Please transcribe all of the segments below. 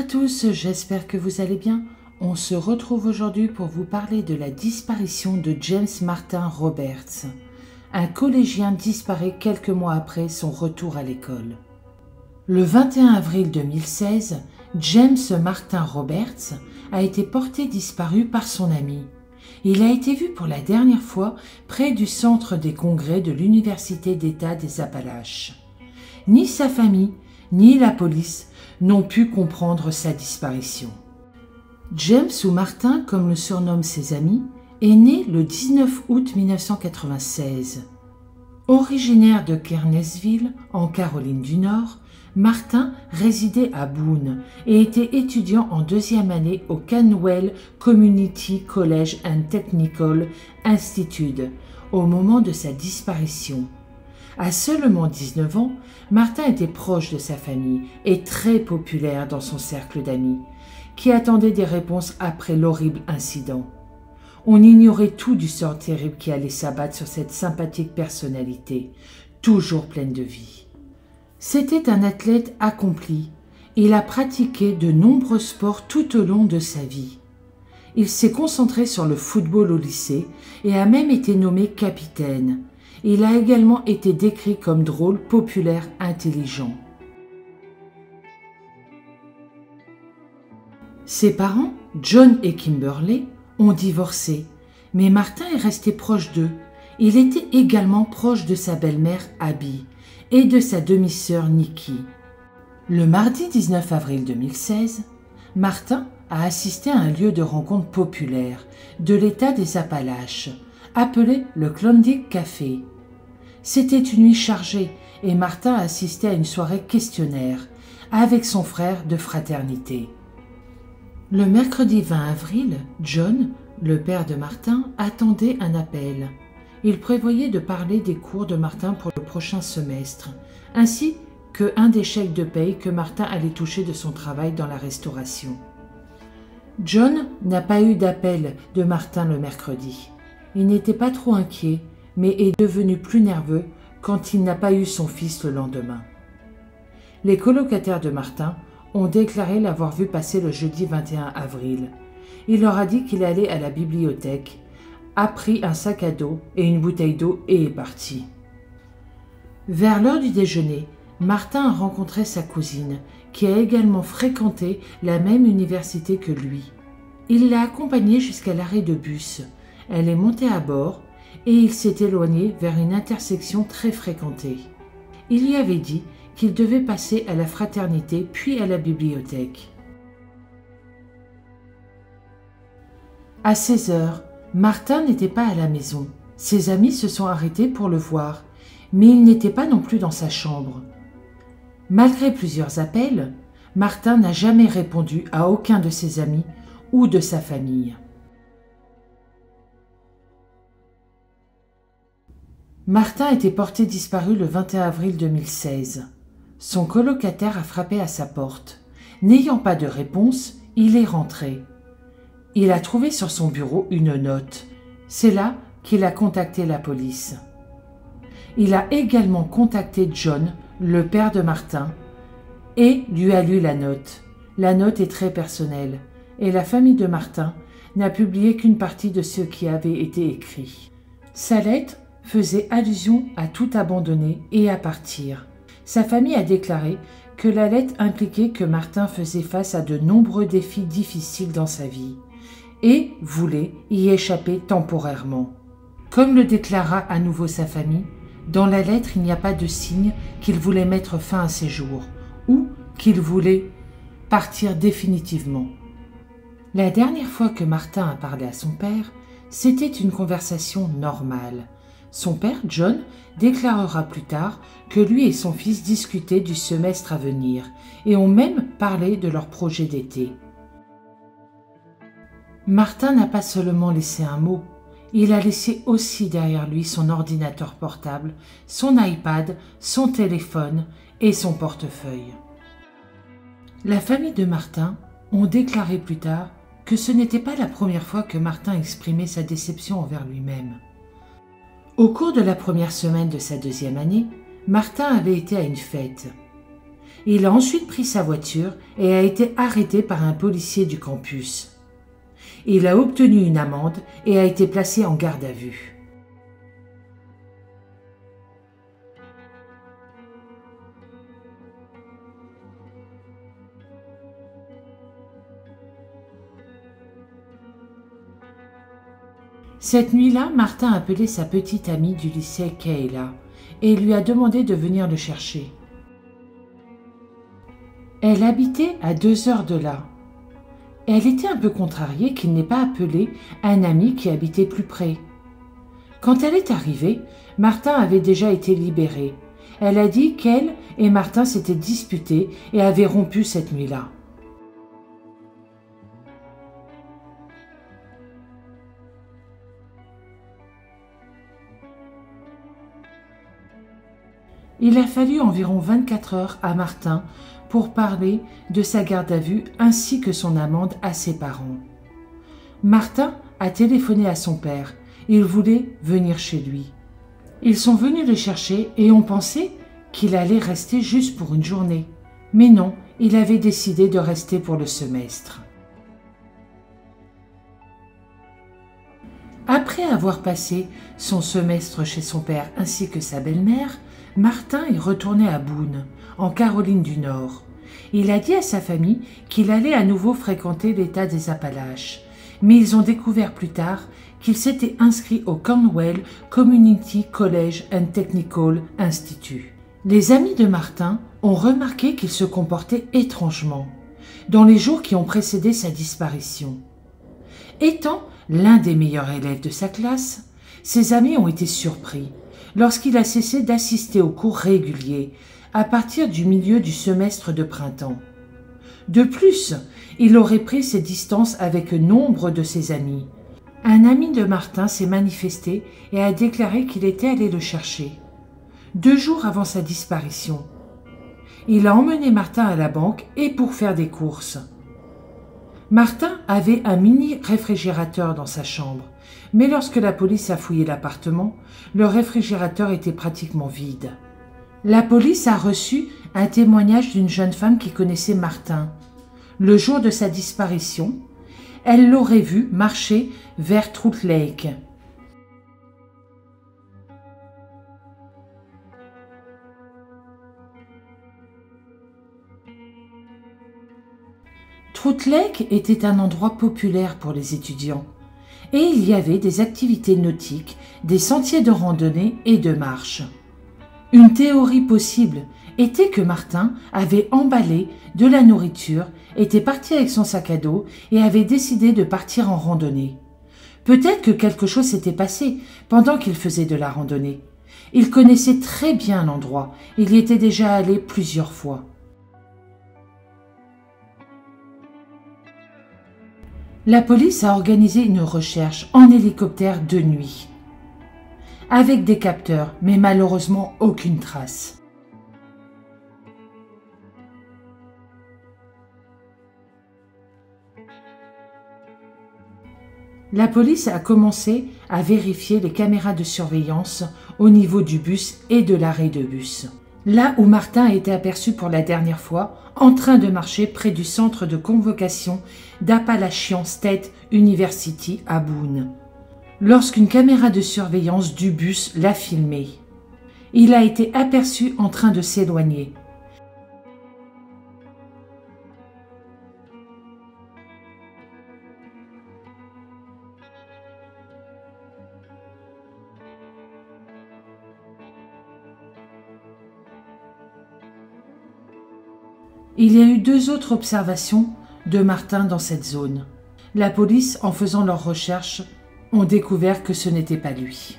tous, j'espère que vous allez bien. On se retrouve aujourd'hui pour vous parler de la disparition de James Martin Roberts. Un collégien disparaît quelques mois après son retour à l'école. Le 21 avril 2016, James Martin Roberts a été porté disparu par son ami. Il a été vu pour la dernière fois près du centre des congrès de l'Université d'État des Appalaches. Ni sa famille, ni la police n'ont pu comprendre sa disparition. James ou Martin, comme le surnomment ses amis, est né le 19 août 1996. Originaire de Kearneysville, en Caroline du Nord, Martin résidait à Boone et était étudiant en deuxième année au Canwell Community College and Technical Institute au moment de sa disparition. À seulement 19 ans, Martin était proche de sa famille et très populaire dans son cercle d'amis, qui attendaient des réponses après l'horrible incident. On ignorait tout du sort terrible qui allait s'abattre sur cette sympathique personnalité, toujours pleine de vie. C'était un athlète accompli. Il a pratiqué de nombreux sports tout au long de sa vie. Il s'est concentré sur le football au lycée et a même été nommé capitaine. Il a également été décrit comme drôle, populaire, intelligent. Ses parents, John et Kimberly, ont divorcé, mais Martin est resté proche d'eux. Il était également proche de sa belle-mère Abby et de sa demi-sœur Nikki. Le mardi 19 avril 2016, Martin a assisté à un lieu de rencontre populaire de l'État des Appalaches, appelé le Klondike Café. C'était une nuit chargée et Martin assistait à une soirée questionnaire avec son frère de fraternité. Le mercredi 20 avril, John, le père de Martin, attendait un appel. Il prévoyait de parler des cours de Martin pour le prochain semestre, ainsi qu'un des chèques de paye que Martin allait toucher de son travail dans la restauration. John n'a pas eu d'appel de Martin le mercredi. Il n'était pas trop inquiet, mais est devenu plus nerveux quand il n'a pas eu son fils le lendemain. Les colocataires de Martin ont déclaré l'avoir vu passer le jeudi 21 avril. Il leur a dit qu'il allait à la bibliothèque, a pris un sac à dos et une bouteille d'eau et est parti. Vers l'heure du déjeuner, Martin a rencontré sa cousine, qui a également fréquenté la même université que lui. Il l'a accompagnée jusqu'à l'arrêt de bus. Elle est montée à bord et il s'est éloigné vers une intersection très fréquentée. Il lui avait dit qu'il devait passer à la fraternité puis à la bibliothèque. À 16 heures, Martin n'était pas à la maison. Ses amis se sont arrêtés pour le voir, mais il n'était pas non plus dans sa chambre. Malgré plusieurs appels, Martin n'a jamais répondu à aucun de ses amis ou de sa famille. Martin était porté disparu le 21 avril 2016. Son colocataire a frappé à sa porte. N'ayant pas de réponse, il est rentré. Il a trouvé sur son bureau une note. C'est là qu'il a contacté la police. Il a également contacté John, le père de Martin, et lui a lu la note. La note est très personnelle, et la famille de Martin n'a publié qu'une partie de ce qui avait été écrit. Sa lettre faisait allusion à tout abandonner et à partir. Sa famille a déclaré que la lettre impliquait que Martin faisait face à de nombreux défis difficiles dans sa vie et voulait y échapper temporairement. Comme le déclara à nouveau sa famille, dans la lettre il n'y a pas de signe qu'il voulait mettre fin à ses jours ou qu'il voulait partir définitivement. La dernière fois que Martin a parlé à son père, c'était une conversation normale. Son père, John, déclarera plus tard que lui et son fils discutaient du semestre à venir et ont même parlé de leur projet d'été. Martin n'a pas seulement laissé un mot, il a laissé aussi derrière lui son ordinateur portable, son iPad, son téléphone et son portefeuille. La famille de Martin ont déclaré plus tard que ce n'était pas la première fois que Martin exprimait sa déception envers lui-même. Au cours de la première semaine de sa deuxième année, Martin avait été à une fête. Il a ensuite pris sa voiture et a été arrêté par un policier du campus. Il a obtenu une amende et a été placé en garde à vue. Cette nuit-là, Martin a appelé sa petite amie du lycée Kayla et lui a demandé de venir le chercher. Elle habitait à 2 heures de là. Elle était un peu contrariée qu'il n'ait pas appelé un ami qui habitait plus près. Quand elle est arrivée, Martin avait déjà été libéré. Elle a dit qu'elle et Martin s'étaient disputés et avaient rompu cette nuit-là. Il a fallu environ 24 heures à Martin pour parler de sa garde à vue ainsi que son amende à ses parents. Martin a téléphoné à son père. Il voulait venir chez lui. Ils sont venus le chercher et ont pensé qu'il allait rester juste pour une journée. Mais non, il avait décidé de rester pour le semestre. Après avoir passé son semestre chez son père ainsi que sa belle-mère, Martin est retourné à Boone, en Caroline du Nord. Il a dit à sa famille qu'il allait à nouveau fréquenter l'État des Appalaches, mais ils ont découvert plus tard qu'il s'était inscrit au Cornwall Community College and Technical Institute. Les amis de Martin ont remarqué qu'il se comportait étrangement dans les jours qui ont précédé sa disparition. Étant l'un des meilleurs élèves de sa classe, ses amis ont été surpris lorsqu'il a cessé d'assister aux cours réguliers à partir du milieu du semestre de printemps. De plus, il aurait pris ses distances avec nombre de ses amis. Un ami de Martin s'est manifesté et a déclaré qu'il était allé le chercher. 2 jours avant sa disparition, il a emmené Martin à la banque et pour faire des courses. Martin avait un mini réfrigérateur dans sa chambre, mais lorsque la police a fouillé l'appartement, le réfrigérateur était pratiquement vide. La police a reçu un témoignage d'une jeune femme qui connaissait Martin. Le jour de sa disparition, elle l'aurait vu marcher vers Trout Lake. Trout Lake était un endroit populaire pour les étudiants et il y avait des activités nautiques, des sentiers de randonnée et de marche. Une théorie possible était que Martin avait emballé de la nourriture, était parti avec son sac à dos et avait décidé de partir en randonnée. Peut-être que quelque chose s'était passé pendant qu'il faisait de la randonnée. Il connaissait très bien l'endroit, il y était déjà allé plusieurs fois. La police a organisé une recherche en hélicoptère de nuit, avec des capteurs, mais malheureusement aucune trace. La police a commencé à vérifier les caméras de surveillance au niveau du bus et de l'arrêt de bus. Là où Martin a été aperçu pour la dernière fois, en train de marcher près du centre de convocation d'Appalachian State University à Boone, lorsqu'une caméra de surveillance du bus l'a filmé. Il a été aperçu en train de s'éloigner. Il y a eu 2 autres observations de Martin dans cette zone. La police, en faisant leurs recherches, ont découvert que ce n'était pas lui.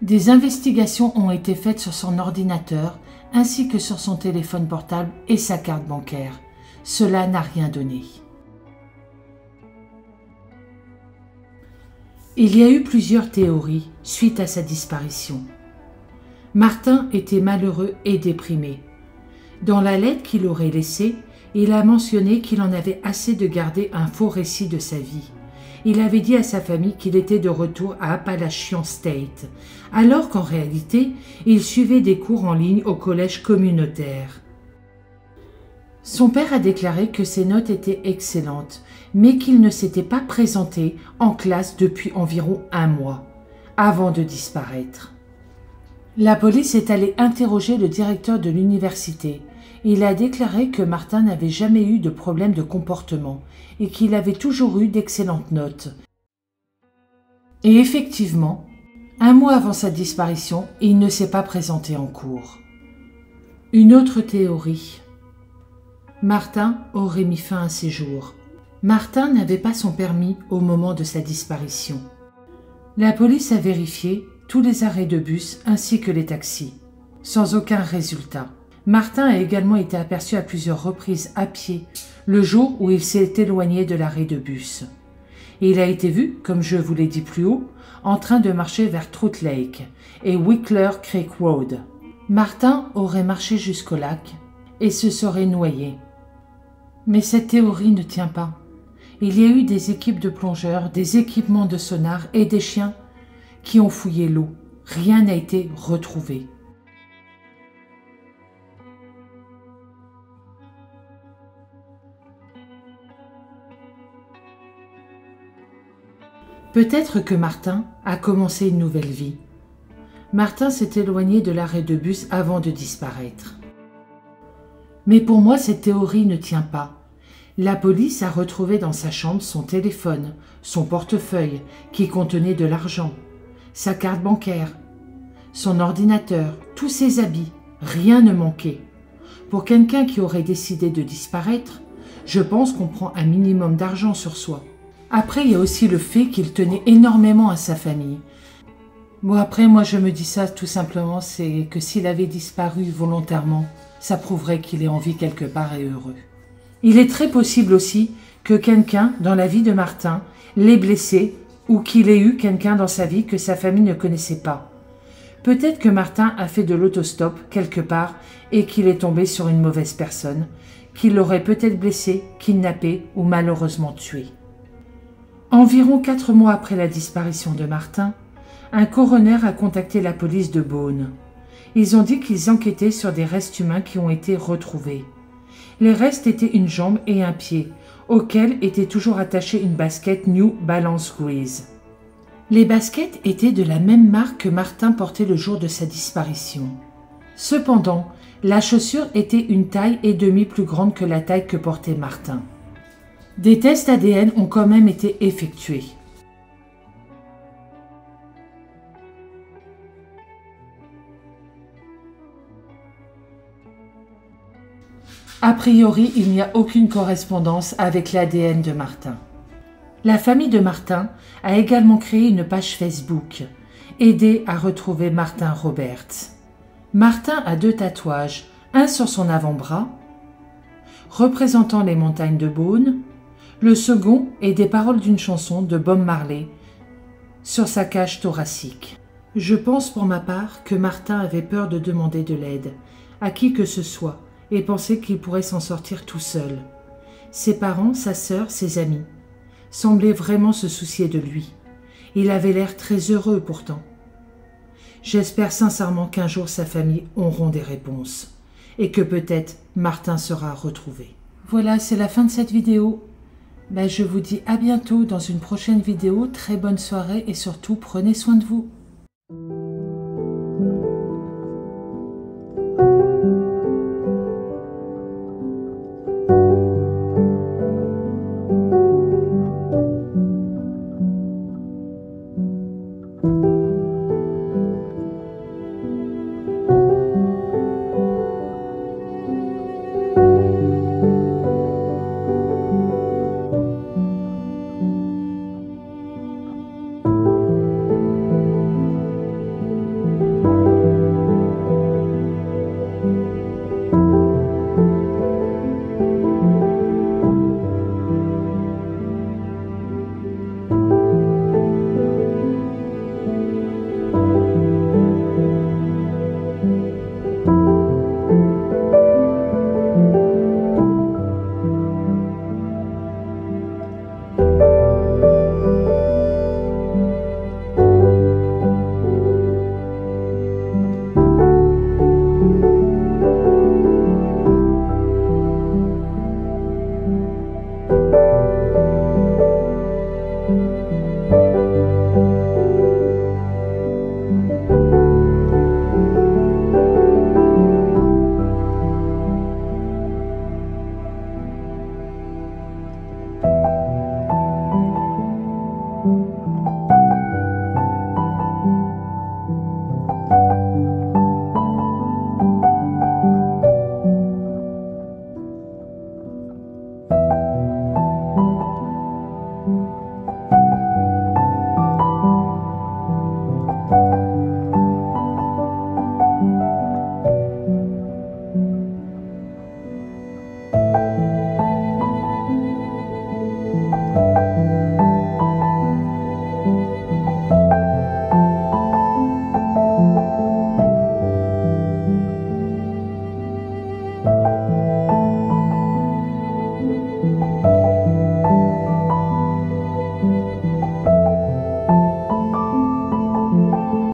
Des investigations ont été faites sur son ordinateur ainsi que sur son téléphone portable et sa carte bancaire. Cela n'a rien donné. Il y a eu plusieurs théories suite à sa disparition. Martin était malheureux et déprimé. Dans la lettre qu'il aurait laissée, il a mentionné qu'il en avait assez de garder un faux récit de sa vie. Il avait dit à sa famille qu'il était de retour à Appalachian State, alors qu'en réalité, il suivait des cours en ligne au collège communautaire. Son père a déclaré que ses notes étaient excellentes, mais qu'il ne s'était pas présenté en classe depuis environ 1 mois, avant de disparaître. La police est allée interroger le directeur de l'université. Il a déclaré que Martin n'avait jamais eu de problème de comportement et qu'il avait toujours eu d'excellentes notes. Et effectivement, 1 mois avant sa disparition, il ne s'est pas présenté en cours. Une autre théorie. Martin aurait mis fin à ses jours. Martin n'avait pas son permis au moment de sa disparition. La police a vérifié tous les arrêts de bus ainsi que les taxis, sans aucun résultat. Martin a également été aperçu à plusieurs reprises à pied le jour où il s'est éloigné de l'arrêt de bus. Il a été vu, comme je vous l'ai dit plus haut, en train de marcher vers Trout Lake et Wickler Creek Road. Martin aurait marché jusqu'au lac et se serait noyé. Mais cette théorie ne tient pas. Il y a eu des équipes de plongeurs, des équipements de sonar et des chiens qui ont fouillé l'eau. Rien n'a été retrouvé. Peut-être que Martin a commencé une nouvelle vie. Martin s'est éloigné de l'arrêt de bus avant de disparaître. Mais pour moi, cette théorie ne tient pas. La police a retrouvé dans sa chambre son téléphone, son portefeuille qui contenait de l'argent, sa carte bancaire, son ordinateur, tous ses habits. Rien ne manquait. Pour quelqu'un qui aurait décidé de disparaître, je pense qu'on prend un minimum d'argent sur soi. Après, il y a aussi le fait qu'il tenait énormément à sa famille. Bon, après, moi je me dis ça tout simplement, c'est que s'il avait disparu volontairement, ça prouverait qu'il est en vie quelque part et heureux. Il est très possible aussi que quelqu'un dans la vie de Martin l'ait blessé ou qu'il ait eu quelqu'un dans sa vie que sa famille ne connaissait pas. Peut-être que Martin a fait de l'autostop quelque part et qu'il est tombé sur une mauvaise personne, qui l'aurait peut-être blessé, kidnappé ou malheureusement tué. Environ 4 mois après la disparition de Martin, un coroner a contacté la police de Beaune. Ils ont dit qu'ils enquêtaient sur des restes humains qui ont été retrouvés. Les restes étaient une jambe et un pied, auxquels était toujours attachée une basket New Balance grise. Les baskets étaient de la même marque que Martin portait le jour de sa disparition. Cependant, la chaussure était une taille et demie plus grande que la taille que portait Martin. Des tests ADN ont quand même été effectués. A priori, il n'y a aucune correspondance avec l'ADN de Martin. La famille de Martin a également créé une page Facebook, Aider à retrouver Martin Roberts. Martin a 2 tatouages, un sur son avant-bras, représentant les montagnes de Beaune. Le second est des paroles d'une chanson de Bob Marley sur sa cage thoracique. Je pense pour ma part que Martin avait peur de demander de l'aide à qui que ce soit et pensait qu'il pourrait s'en sortir tout seul. Ses parents, sa sœur, ses amis semblaient vraiment se soucier de lui. Il avait l'air très heureux pourtant. J'espère sincèrement qu'un jour sa famille auront des réponses et que peut-être Martin sera retrouvé. Voilà, c'est la fin de cette vidéo. Je vous dis à bientôt dans une prochaine vidéo. Très bonne soirée et surtout prenez soin de vous.